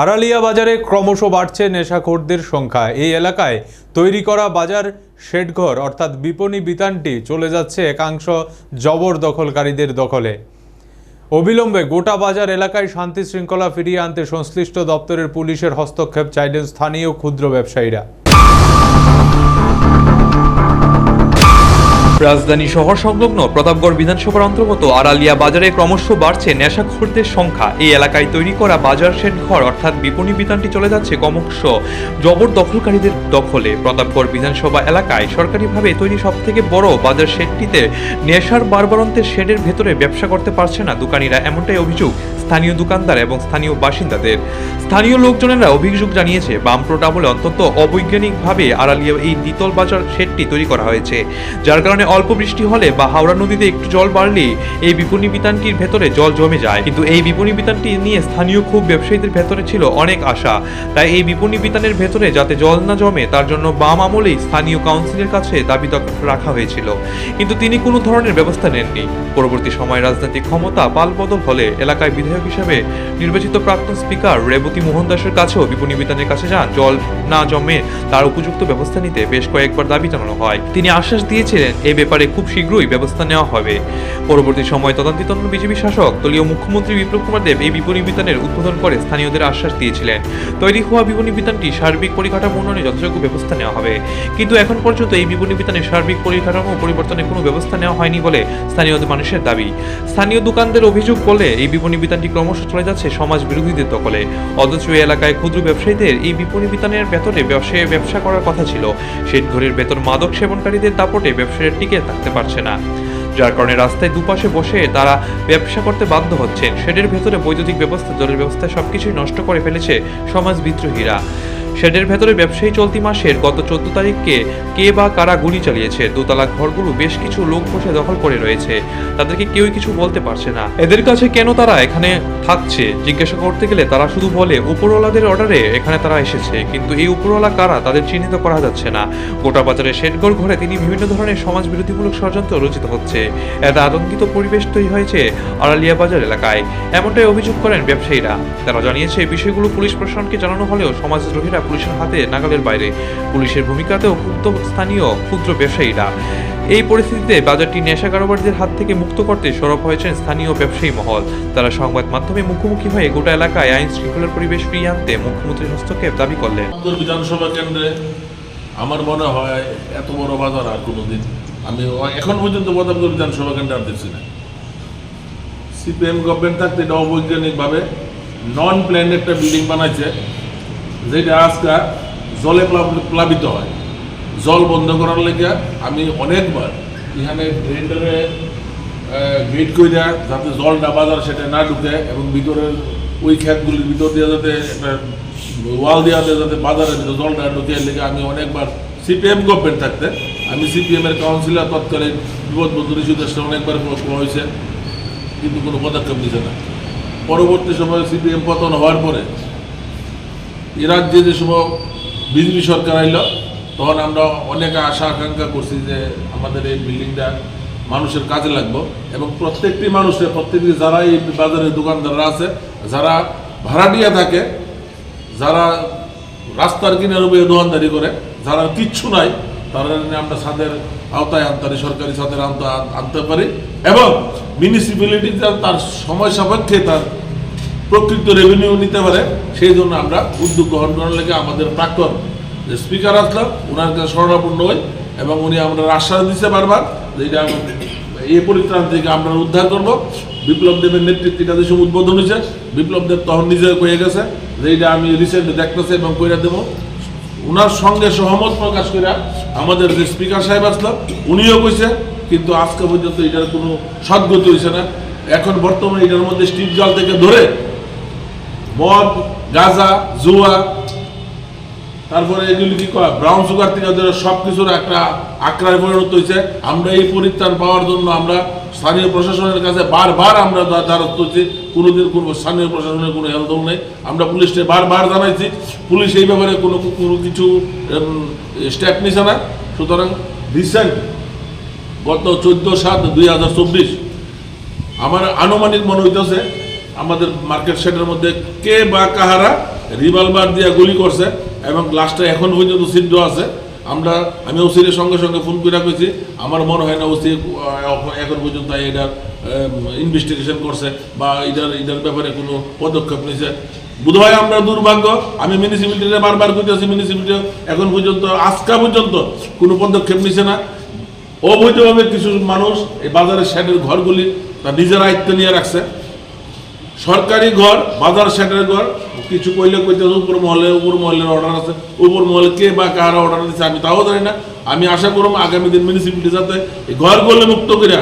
আড়ালিয়া বাজারে ক্রমশ বাড়ছে নেশাখোরদের সংখ্যা। এই এলাকায় তৈরি করা বাজার শেডঘর অর্থাৎ বিপণী বিতানটি চলে যাচ্ছে একাংশ জবরদখলকারীদের দখলে। অবিলম্বে গোটা বাজার এলাকায় শান্তি শৃঙ্খলা ফিরিয়ে আনতে সংশ্লিষ্ট দপ্তরের পুলিশের হস্তক্ষেপ চাইলেন স্থানীয় ক্ষুদ্র ব্যবসায়ীরা। রাজধানী শহর সংলগ্ন প্রতাপগড় বিধানসভার অন্তর্গত আড়ালিয়া বাজারে ক্রমশ বাড়ছে নেশাখোরদের সংখ্যা। এই এলাকায় তৈরি করা বাজার শেড ঘর অর্থাৎ বিপণী বিতানটি চলে যাচ্ছে ক্রমশ জবরদখলকারীদের দখলে। প্রতাপগড় বিধানসভা এলাকায় সরকারিভাবে তৈরি সবথেকে বড় বাজার শেডটিতে নেশার বারবারন্তের শেডের ভেতরে ব্যবসা করতে পারছে না দোকানিরা, এমনটাই অভিযোগ স্থানীয় দোকানদার এবং স্থানীয় বাসিন্দাদের। স্থানীয় লোকজনেরা অভিযোগ জানিয়েছে বামফ্রন্ট আমলে অত্যন্ত অবৈজ্ঞানিকভাবে আড়ালিয়া এই দ্বিতল বাজার শেডটি তৈরি করা হয়েছে, যার কারণে অল্প বৃষ্টি হলে বা হাওড়া নদীতে একটু জল বাড়লেই এই বিপণী বিতানটির ভেতরে জল জমে যায়। কিন্তু এই বিপণী বিতানটি নিয়ে স্থানীয় খুব ব্যবসায়ীদের ভেতরে ছিল অনেক আশা। তাই এই বিপণী বিতানের ভেতরে যাতে জল না জমে তার জন্য বাম আমলেই স্থানীয় কাউন্সিলের কাছে দাবি রাখা হয়েছিল, কিন্তু তিনি কোনো ধরনের ব্যবস্থা নেননি। পরবর্তী সময় রাজনৈতিক ক্ষমতা পালবদল হলে এলাকায় বিধায়ক হিসেবে নির্বাচিত প্রাক্তন স্পিকার রেবতী মোহন দাসের কাছেও বিপণী বিতানের কাছে যান জল না জমে তার উপযুক্ত ব্যবস্থা নিতে বেশ কয়েকবার দাবি জানানো হয়। তিনি আশ্বাস দিয়েছিলেন এই ব্যাপারে খুব শীঘ্রই ব্যবস্থা নেওয়া হবে। পরবর্তী সময় তদানীন্তন বিজেপি শাসক দলীয় মুখ্যমন্ত্রী বিপ্লব কুমার দেব এই বিপণী বিতানের উদ্বোধন করে স্থানীয়দের আশ্বাস দিয়েছিলেন তৈরি হওয়া বিপণী বিতানটি সার্বিক পরিকাঠামো উন্নয়নে যথাযোগ্য ব্যবস্থা নেওয়া হবে। কিন্তু এখন পর্যন্ত এই বিপণী বিতানের সার্বিক পরিকাঠামো পরিবর্তনে কোনো ব্যবস্থা নেওয়া হয়নি বলে স্থানীয় মানুষের দাবি। স্থানীয় দোকানদের অভিযোগ বলে এই বিপণী বিতানটি ক্রমশ চলে যাচ্ছে সমাজ বিরোধীদের দখলে। অথচ এই এলাকায় ক্ষুদ্র ব্যবসায়ীদের এই বিপণী বিতানের ভেতরে ব্যবসা করার কথা ছিল। শেড ঘরের ভেতর মাদক সেবনকারীদের দাপটে ব্যবসায়ীরা টিকে থাকতে পারছে না, যার কারণে রাস্তায় দুপাশে বসে তারা ব্যবসা করতে বাধ্য হচ্ছেন। শেডের ভেতরে বৈদ্যুতিক ব্যবস্থা, জলের ব্যবস্থা সবকিছুই নষ্ট করে ফেলেছে সমাজ বিদ্রোহীরা। শেডের ভেতরে ব্যবসায়ী চলতি মাসের গত 14 তারিখকে কে বা কারা গুলি চালিয়েছে। দোতলা ঘরগুলো বেশ কিছু লোক বসে দখল করে রয়েছে, তাদেরকে কেউই কিছু বলতে পারছে না। এদের কাছে কেন তারা এখানে থাকছে জিজ্ঞাসা করতে গেলে তারা শুধু বলে উপরওয়ালাদের অর্ডারে এখানে তারা এসেছে, কিন্তু এই উপরওয়ালা কারা তাদের চিহ্নিত করা যাচ্ছে না। গোটা বাজারে শেডঘর ঘরে তিনি বিভিন্ন ধরনের সমাজ বিরোধীমূলক ষড়যন্ত্র রচিত হচ্ছে। এতে আতঙ্কিত পরিবেশ তৈরি হয়েছে আড়ালিয়া বাজার এলাকায়, এমনটাই অভিযোগ করেন ব্যবসায়ীরা। তারা জানিয়েছে এই বিষয়গুলো পুলিশ প্রশাসনকে জানানো হলেও সমাজদ্রোহীরা পুলিশের হাতে নাগালের বাইরে। পুলিশের ভূমিকাতেও ক্ষুব্ধ স্থানীয় ক্ষুদ্র ব্যবসায়ীরা। এই পরিস্থিতিতে বাজারটি নেশা কারবারীদের হাত থেকে মুক্ত করতে সরব হয়েছেন স্থানীয় ব্যবসায়ী মহল। তারা সংবাদ মাধ্যমে মুখোমুখি হয়ে গোটা এলাকায় আইন শৃঙ্খলার পরিবেশ ফিরিয়ে আনতে মুখ্যমন্ত্রীর হস্তক্ষেপ দাবি করলেন। বিধানসভা কেন্দ্রে আমার মনে হয় এত বড় বাজার আর কোনোদিন আমি এখন পর্যন্ত প্রতাপগড় বিধানসভা কেন্দ্রে আর দেখছি না। সিপিএম গভর্নমেন্ট থাকতে এটা অবৈজ্ঞানিকভাবে নন প্ল্যান একটা বিল্ডিং বানাইছে, যেটা আজকে জলে প্লাবিত হয়। জল বন্ধ করার লেগে আমি অনেকবার এখানে গ্রেন্ডারে গেট করে যাতে জলটা বাজার সেটা না ঢুকে এবং ভিতরের ওই ক্ষেতগুলির ভিতর দিয়ে যাতে একটা ওয়াল দেওয়া যাতে বাজারের ভিতরে জলটা ঢুকে লেগে আমি অনেকবার সিপিএম গভর্নমেন্ট থাকতে আমি সিপিএমের কাউন্সিলর তৎকালীন বিপদ বন্ধু ইস্যুতে অনেকবার হয়েছে, কিন্তু কোনো পদক্ষেপ নিচ্ছে না। পরবর্তী সময়ে সিপিএম পতন হওয়ার পরে এ রাজ্যে যে সময় বিজেপি সরকার আইল তখন আমরা অনেক আশা আকাঙ্ক্ষা করছি যে আমাদের এই বিল্ডিংটা মানুষের কাজে লাগবে এবং প্রত্যেকটি মানুষের প্রত্যেকটি যারা এই বাজারের দোকানদাররা আছে, যারা ভাড়াটিয়া থাকে, যারা রাস্তার কিনার উপরে দোকানদারি করে, যারা কিচ্ছু নাই, তারা আমরা ছাদের আওতায় আনতে পারি, সরকারি ছাদের আনতে পারি এবং মিউনিসিপ্যালিটি তার সময় সাপেক্ষে তার প্রকৃত রেভিনিউ নিতে পারে। সেই জন্য আমরা উদ্যোগ গ্রহণ করার লেগে আমাদের প্রাক্তন যে স্পিকার আসলাম ওনার কাছে স্মরণাপন্ন হই এবং উনি আমরা আশ্বাস দিতে বারবার যে এটা এই পরিত্রাণ থেকে আমরা উদ্ধার করব। বিপ্লব দেবের নেতৃত্বে এটা দেশে উদ্বোধন হয়েছে, বিপ্লব দেব তখন নিজে কয়ে গেছে যে এটা আমি রিসেন্টলি দেখতেছি এবং কইরা দেবো। ওনার সঙ্গে সহমত প্রকাশ করে আমাদের যে স্পিকার সাহেব আসলাম উনিও কইছে, কিন্তু আজকে পর্যন্ত এটার কোনো সদ্গতি হয়েছে না। এখন বর্তমানে এটার মধ্যে স্ট্রিট জল থেকে ধরে মদ, গাঁজা, জুয়া, তারপরে এগুলি কি কয় ব্রাউন সুগার থেকে সব কিছুর একটা আক্রায় পরিণত হয়েছে। আমরা এই পরিত্রাণ পাওয়ার জন্য আমরা স্থানীয় প্রশাসনের কাছে বারবার আমরা দ্বারস্থ হচ্ছি, কোনোদিন কোনো স্থানীয় প্রশাসনের কোনো হেলদোল নেই। আমরা পুলিশকে বারবার জানাইছি, পুলিশ এই ব্যাপারে কোনো কিছু স্টেপ নিছে না। সুতরাং রিসেন্ট গত 14/7/2024 আমার আনুমানিক মনে হইতেছে আমাদের মার্কেট শেডের মধ্যে কে বা কাহারা রিভলভার দিয়ে গুলি করছে এবং লাস্টে এখন পর্যন্ত ছিদ্র আছে। আমি ওসির সঙ্গে সঙ্গে ফোন করে কইছি, আমার মনে হয় না ওসি এখন পর্যন্ত এটার ইনভেস্টিগেশন করছে বা এটার ব্যাপারে কোনো পদক্ষেপ নিয়েছে। বোধহয় আমরা দুর্ভাগ্য, আমি মিউনিসিপ্যালিটিতে বারবার কইতেছি, মিউনিসিপ্যালিটি এখন পর্যন্ত আজকা পর্যন্ত কোনো পদক্ষেপ নিছে না। অবৈধভাবে কিছু মানুষ এই বাজারের শেডের ঘরগুলি তার নিজের আয়ত্তে নিয়ে রাখছে। সরকারি ঘর, বাজার শেডের ঘর, কিছু কইলে কইতেছে উপর মহলের অর্ডার আছে, উপর মহলে কে বা কারা অর্ডার দিচ্ছে আমি তাও জানি না। আমি আশা করব আগামী দিন মিউনিসিপ্যালিটি যাতে এই ঘরগুলো মুক্ত করে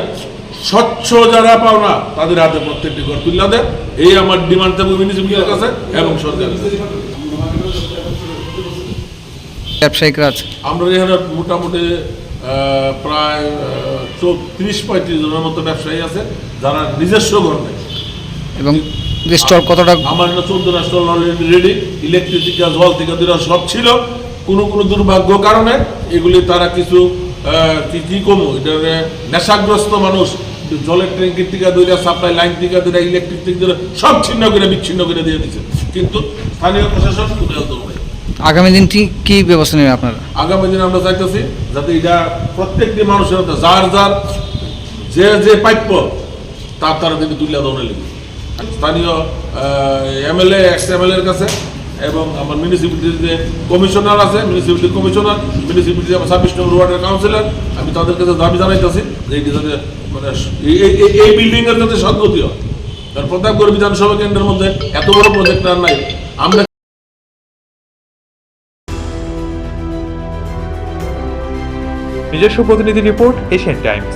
স্বচ্ছ যারা পাওনা তাদের হাতে প্রত্যেকটি ঘর তুলে দেয়, এই আমার ডিমান্ড থাকবে মিউনিসিপ্যালিটির কাছে এবং সরকারের কাছে। ব্যবসায়িকরা আছে, আমরা এখানে মোটামুটি প্রায় 30-35 জনের মতো ব্যবসায়ী আছে যারা নিজস্ব ঘর নেই। এবং স্টল কতটা? আমার 14টা স্টল অলরেডি রেডি, ইলেকট্রিসিটি জল থেকে সব ছিল। কোনো দুর্ভাগ্য কারণে এগুলি তারা কিছু কি কমো এটা নেশাগ্রস্ত মানুষ জলের ট্যাঙ্কির থেকে ধরে সাপ্লাই লাইন থেকে ধরে ইলেকট্রিক থেকে ধরে সব বিচ্ছিন্ন করে দিয়ে দিচ্ছে, কিন্তু স্থানীয় প্রশাসন কোনো উদ্যোগ নেই। আগামী দিন কি ব্যবস্থা নেবেন আপনারা? আগামী দিন আমরা চাইতেছি যাতে এটা প্রত্যেকটি মানুষের যার যে প্রাপ্য তারা যদি তুলে দৌড়ে লিখবে স্থানীয় এমএলএ, এক্স এমএলএর কাছে এবং আমার মিউনিসিপ্যালিটির যে কমিশনার আছে, মিউনিসিপ্যালিটি কমিশনার, মিউনিসিপ্যালিটি 26 নম্বর ওয়ার্ডের কাউন্সিলর, আমি তাদের কাছে দাবি জানাইতেছি যে এইটি যাতে মানে এই বিল্ডিংয়ের যাতে সদ্গতি হয়। কারণ প্রতাপগড় বিধানসভা কেন্দ্রের মধ্যে এত বড় প্রজেক্ট আর নাই। আমরা নিজস্ব প্রতিনিধি রিপোর্ট, এশিয়ান টাইমস।